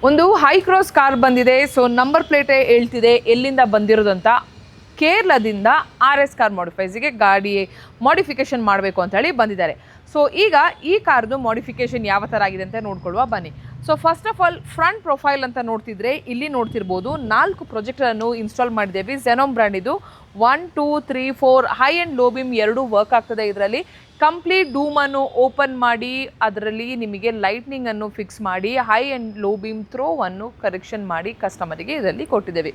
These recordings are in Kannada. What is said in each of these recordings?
ಒಂದು ಹೈ ಕ್ರಾಸ್ ಕಾರ್ ಬಂದಿದೆ. ಸೊ ನಂಬರ್ ಪ್ಲೇಟೇ ಹೇಳ್ತಿದೆ ಎಲ್ಲಿಂದ ಬಂದಿರೋದು ಅಂತ. ಕೇರಳದಿಂದ RS ಕಾರ್ ಮಾಡಿಫೈಸ್ಗೆ ಗಾಡಿ ಮಾಡಿಫಿಕೇಶನ್ ಮಾಡಬೇಕು ಅಂತ ಹೇಳಿ ಬಂದಿದ್ದಾರೆ. ಸೊ ಈಗ ಈ ಕಾರ್ದು ಮಾಡಿಫಿಕೇಶನ್ ಯಾವ ಥರ ಆಗಿದೆ ಅಂತ ನೋಡ್ಕೊಳ್ಳುವ ಬನ್ನಿ. So first of all front profile ಅಂತ ನೋಡ್ತಿದ್ರೆ ಇಲ್ಲಿ ನೋಡ್ತಿರ್ಬೋದು 4 ಪ್ರೊಜೆಕ್ಟರನ್ನು ಇನ್ಸ್ಟಾಲ್ ಮಾಡಿದ್ದೇವೆ. Xenon ಬ್ರ್ಯಾಂಡ್ ಇದು 1 2 3 4 ಹೈ ಆ್ಯಂಡ್ ಲೋ ಬಿಮ್ ಎರಡೂ ವರ್ಕ್ ಆಗ್ತದೆ. ಇದರಲ್ಲಿ ಕಂಪ್ಲೀಟ್ ಡೂಮನ್ನು ಓಪನ್ ಮಾಡಿ ಅದರಲ್ಲಿ ನಿಮಗೆ ಲೈಟ್ನಿಂಗನ್ನು ಫಿಕ್ಸ್ ಮಾಡಿ high and low Bhim ಥ್ರೋವನ್ನು correction ಮಾಡಿ ಕಸ್ಟಮರಿಗೆ ಇದರಲ್ಲಿ ಕೊಟ್ಟಿದ್ದೇವೆ.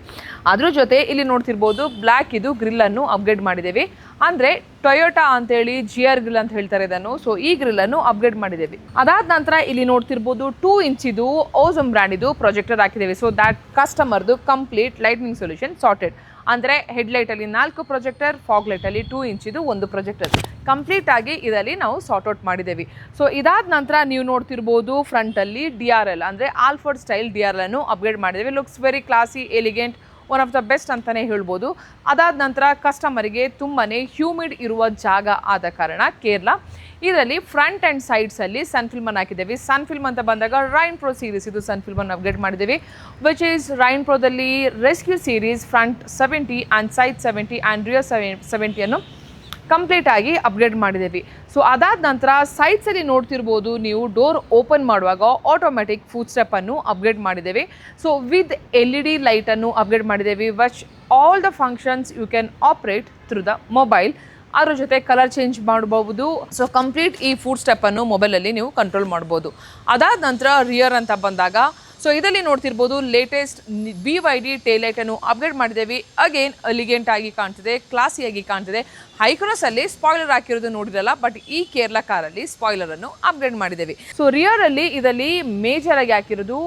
ಅದ್ರ ಜೊತೆ ಇಲ್ಲಿ ನೋಡ್ತಿರ್ಬೋದು ಬ್ಲ್ಯಾಕ್ ಇದು ಗ್ರಿಲ್ಲನ್ನು ಅಪ್ಗ್ರೇಡ್ ಮಾಡಿದ್ದೇವೆ. ಅಂದರೆ ಟೊಯೋಟಾ ಅಂತೇಳಿ GR ಗ್ರಿಲ್ ಅಂತ ಹೇಳ್ತಾರೆ ಇದನ್ನು. ಸೊ ಈ ಗ್ರಿಲ್ಲನ್ನು ಅಪ್ಗ್ರೇಡ್ ಮಾಡಿದ್ದೇವೆ. ಅದಾದ ನಂತರ ಇಲ್ಲಿ ನೋಡ್ತಿರ್ಬೋದು 2 ಇಂಚಿದು ಓಸಮ್ ಬ್ರ್ಯಾಂಡ್ ಇದು ಪ್ರೊಜೆಕ್ಟರ್ ಹಾಕಿದ್ದೇವೆ. ಸೊ ದ್ಯಾಟ್ ಕಸ್ಟಮರ್ದು ಕಂಪ್ಲೀಟ್ ಲೈಟ್ನಿಂಗ್ ಸೊಲ್ಯೂಷನ್ ಸಾರ್ಟೆಡ್. ಅಂದರೆ ಹೆಡ್ಲೈಟಲ್ಲಿ 4 ಪ್ರೊಜೆಕ್ಟರ್, ಫಾಗ್ ಲೈಟಲ್ಲಿ 2 ಇಂಚಿದು ಒಂದು ಪ್ರೊಜೆಕ್ಟರ್ ಕಂಪ್ಲೀಟ್ ಆಗಿ ಇದರಲ್ಲಿ ನಾವು ಸಾರ್ಟ್ ಔಟ್ ಮಾಡಿದ್ದೇವೆ. ಸೊ ಇದಾದ ನಂತರ ನೀವು ನೋಡ್ತಿರ್ಬೋದು ಫ್ರಂಟಲ್ಲಿ DRL ಅಂದರೆ ಆಲ್ಫರ್ಡ್ ಸ್ಟೈಲ್ DRL ಅನ್ನು ಅಪ್ಗ್ರೇಡ್ ಮಾಡಿದ್ದೇವೆ. Looks very classy, elegant, one of the best ಅಂತಲೇ ಹೇಳ್ಬೋದು. ಅದಾದ ನಂತರ ಕಸ್ಟಮರಿಗೆ ತುಂಬಾ ಹ್ಯೂಮಿಡ್ ಇರುವ ಜಾಗ ಆದ ಕಾರಣ ಕೇರಳ ಇದರಲ್ಲಿ ಫ್ರಂಟ್ ಆ್ಯಂಡ್ ಸೈಡ್ಸಲ್ಲಿ ಸನ್ ಫಿಲ್ಮನ್ನು ಹಾಕಿದ್ದೇವೆ. ಸನ್ ಫಿಲ್ಮ್ ಅಂತ ಬಂದಾಗ ರೈನ್ ಪ್ರೋ ಸೀರೀಸ್ ಇದು ಸನ್ ಫಿಲ್ಮನ್ನು ಅಪ್ಗ್ರೇಡ್ ಮಾಡಿದ್ದೇವೆ. ವಿಚ್ ಈಸ್ ರೈನ್ ಪ್ರೋದಲ್ಲಿ rescue series front 70 and side 70 and rear 70 complete ಆಗಿ ಅಪ್ಗ್ರೇಡ್ ಮಾಡಿದ್ದೇವೆ. ಸೊ ಅದಾದ ನಂತರ ಸೈಡ್ಸಲ್ಲಿ ನೋಡ್ತಿರ್ಬೋದು ನೀವು ಡೋರ್ ಓಪನ್ ಮಾಡುವಾಗ ಆಟೋಮ್ಯಾಟಿಕ್ ಫುಡ್ ಸ್ಟೆಪ್ಪನ್ನು ಅಪ್ಗ್ರೇಡ್ ಮಾಡಿದ್ದೇವೆ. ಸೊ ವಿತ್ LED ಲೈಟನ್ನು ಅಪ್ಗ್ರೇಡ್ ಮಾಡಿದ್ದೇವೆ. Which all the functions you can operate through the mobile. ಅದ್ರ ಜೊತೆ ಕಲರ್ ಚೇಂಜ್ ಮಾಡಬಹುದು. ಸೊ ಕಂಪ್ಲೀಟ್ ಈ ಫುಡ್ ಸ್ಟೆಪ್ಪನ್ನು ಮೊಬೈಲಲ್ಲಿ ನೀವು ಕಂಟ್ರೋಲ್ ಮಾಡ್ಬೋದು. ಅದಾದ ನಂತರ ರಿಯರ್ ಅಂತ ಬಂದಾಗ ಸೊ ಇದರಲ್ಲಿ ನೋಡ್ತಿರ್ಬೋದು ಲೇಟೆಸ್ಟ್ BYD ಟೇಲೈಟನ್ನು ಅಪ್ಗ್ರೇಡ್ ಮಾಡಿದ್ದೇವೆ. ಅಗೇನ್ ಎಲಿಗೆಂಟ್ ಆಗಿ ಕಾಣ್ತಿದೆ, ಕ್ಲಾಸಿಯಾಗಿ ಕಾಣ್ತಿದೆ. ಹೈಕ್ರಾಸಲ್ಲಿ ಸ್ಪಾಯ್ಲರ್ ಹಾಕಿರೋದು ನೋಡಿರಲ್ಲ, ಬಟ್ ಈ ಕೇರಳ ಕಾರಲ್ಲಿ ಸ್ಪಾಯ್ಲರನ್ನು ಅಪ್ಗ್ರೇಡ್ ಮಾಡಿದ್ದೇವೆ. ಸೊ ರಿಯರಲ್ಲಿ ಇದರಲ್ಲಿ ಮೇಜರ್ ಆಗಿ ಹಾಕಿರೋದು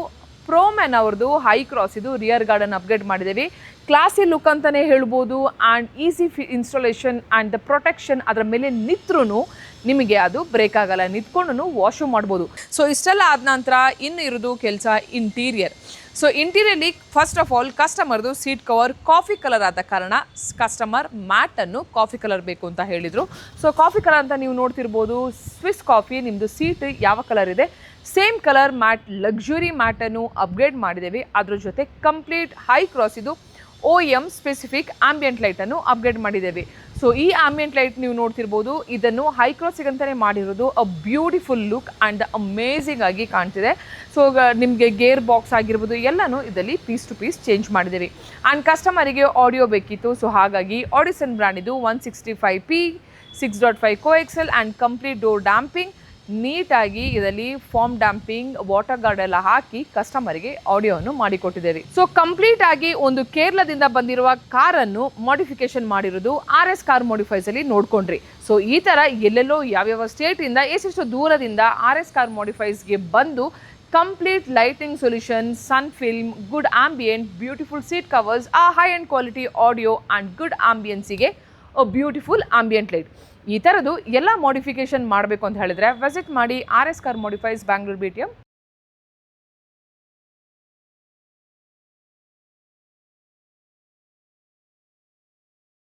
ಪ್ರೋಮ್ಯಾನ್ ಅವ್ರದ್ದು ಹೈ ಕ್ರಾಸ್ ಇದು ರಿಯರ್ ಗಾರ್ಡನ್ ಅಪ್ಗ್ರೇಡ್ ಮಾಡಿದ್ದೇವೆ. ಕ್ಲಾಸಿ ಲುಕ್ ಅಂತಲೇ ಹೇಳ್ಬೋದು. And easy installation and the protection ಅದರ ಮೇಲೆ ನಿಂತ್ರೂ ನಿಮಗೆ ಅದು ಬ್ರೇಕ್ ಆಗಲ್ಲ, ನಿಂತ್ಕೊಂಡು ವಾಶು ಮಾಡ್ಬೋದು. ಸೊ ಇಷ್ಟೆಲ್ಲ ಆದ ನಂತರ ಇನ್ನು ಇರೋದು ಕೆಲಸ ಇಂಟೀರಿಯರ್. ಸೊ ಇಂಟೀರಿಯರ್ಲಿ ಫಸ್ಟ್ ಆಫ್ ಆಲ್ ಕಸ್ಟಮರ್ದು ಸೀಟ್ ಕವರ್ ಕಾಫಿ ಕಲರ್ ಆದ ಕಾರಣ ಕಸ್ಟಮರ್ ಮ್ಯಾಟನ್ನು ಕಾಫಿ ಕಲರ್ ಬೇಕು ಅಂತ ಹೇಳಿದರು. ಸೊ ಕಾಫಿ ಕಲರ್ ಅಂತ ನೀವು ನೋಡ್ತಿರ್ಬೋದು. ಸ್ವಿಸ್ ಕಾಫಿ ನಿಮ್ಮದು ಸೀಟ್ ಯಾವ ಕಲರ್ ಇದೆ ಸೇಮ್ ಕಲರ್ ಮ್ಯಾಟ್ ಲಕ್ಸುರಿ ಮ್ಯಾಟನ್ನು ಅಪ್ಗ್ರೇಡ್ ಮಾಡಿದ್ದೇವೆ. ಅದ್ರ ಜೊತೆ ಕಂಪ್ಲೀಟ್ ಹೈ ಕ್ರಾಸ್ ಇದು OEM ಸ್ಪೆಸಿಫಿಕ್ ಆಂಬಿಯಂಟ್ ಲೈಟನ್ನು ಅಪ್ಗ್ರೇಡ್ ಮಾಡಿದ್ದೇವೆ. ಸೊ ಈ ಆಂಬಿಯಂಟ್ ಲೈಟ್ ನೀವು ನೋಡ್ತಿರ್ಬೋದು ಇದನ್ನು ಹೈ ಕ್ರಾಸಿಗಂತಲೇ ಮಾಡಿರೋದು. A beautiful look and amazing ಆಗಿ ಕಾಣ್ತಿದೆ. ಸೊ ನಿಮಗೆ ಗೇರ್ ಬಾಕ್ಸ್ ಆಗಿರ್ಬೋದು ಎಲ್ಲನೂ ಇದರಲ್ಲಿ ಪೀಸ್ ಟು ಪೀಸ್ ಚೇಂಜ್ ಮಾಡಿದ್ದೇವೆ. ಆ್ಯಂಡ್ ಕಸ್ಟಮರಿಗೆ ಆಡಿಯೋ ಬೇಕಿತ್ತು. ಸೊ ಹಾಗಾಗಿ ಆಡಿಸನ್ ಬ್ರ್ಯಾಂಡ್ ಇದು 165p 6.5 ಕೋಎಕ್ಸೆಲ್ and complete door damping ನೀಟಾಗಿ ಇದರಲ್ಲಿ ಫಾರ್ಮ್ ಡ್ಯಾಂಪಿಂಗ್ ವಾಟರ್ ಗಾರ್ಡ್ ಎಲ್ಲ ಹಾಕಿ ಕಸ್ಟಮರಿಗೆ ಆಡಿಯೋವನ್ನು ಮಾಡಿಕೊಟ್ಟಿದ್ದೇವೆ. ಸೊ ಕಂಪ್ಲೀಟ್ ಆಗಿ ಒಂದು ಕೇರಳದಿಂದ ಬಂದಿರುವ ಕಾರನ್ನು ಮಾಡಿಫಿಕೇಶನ್ ಮಾಡಿರೋದು RS ಕಾರ್ ಮಾಡಿಫೈಸಲ್ಲಿ ನೋಡ್ಕೊಂಡ್ರಿ. ಸೊ ಈ ಥರ ಎಲ್ಲೆಲ್ಲೋ ಯಾವ್ಯಾವ ಸ್ಟೇಟಿಂದ ಎಷ್ಟೆಷ್ಟು ದೂರದಿಂದ RS ಕಾರ್ ಮಾಡಿಫೈಸ್ಗೆ ಬಂದು complete lighting solution, sun film, good ambient, beautiful seat covers, a high and quality audio and good ಆಂಬಿಯನ್ಸಿಗೆ ಬ್ಯೂಟಿಫುಲ್ ಆಂಬಿಯಂಟ್ ಲೈಟ್ ಈ ಥರದ್ದು ಎಲ್ಲ ಮಾಡಿಫಿಕೇಶನ್ ಮಾಡಬೇಕು ಅಂತ ಹೇಳಿದ್ರೆ ವಿಸಿಟ್ ಮಾಡಿ RS car modifies Bangalore BTM.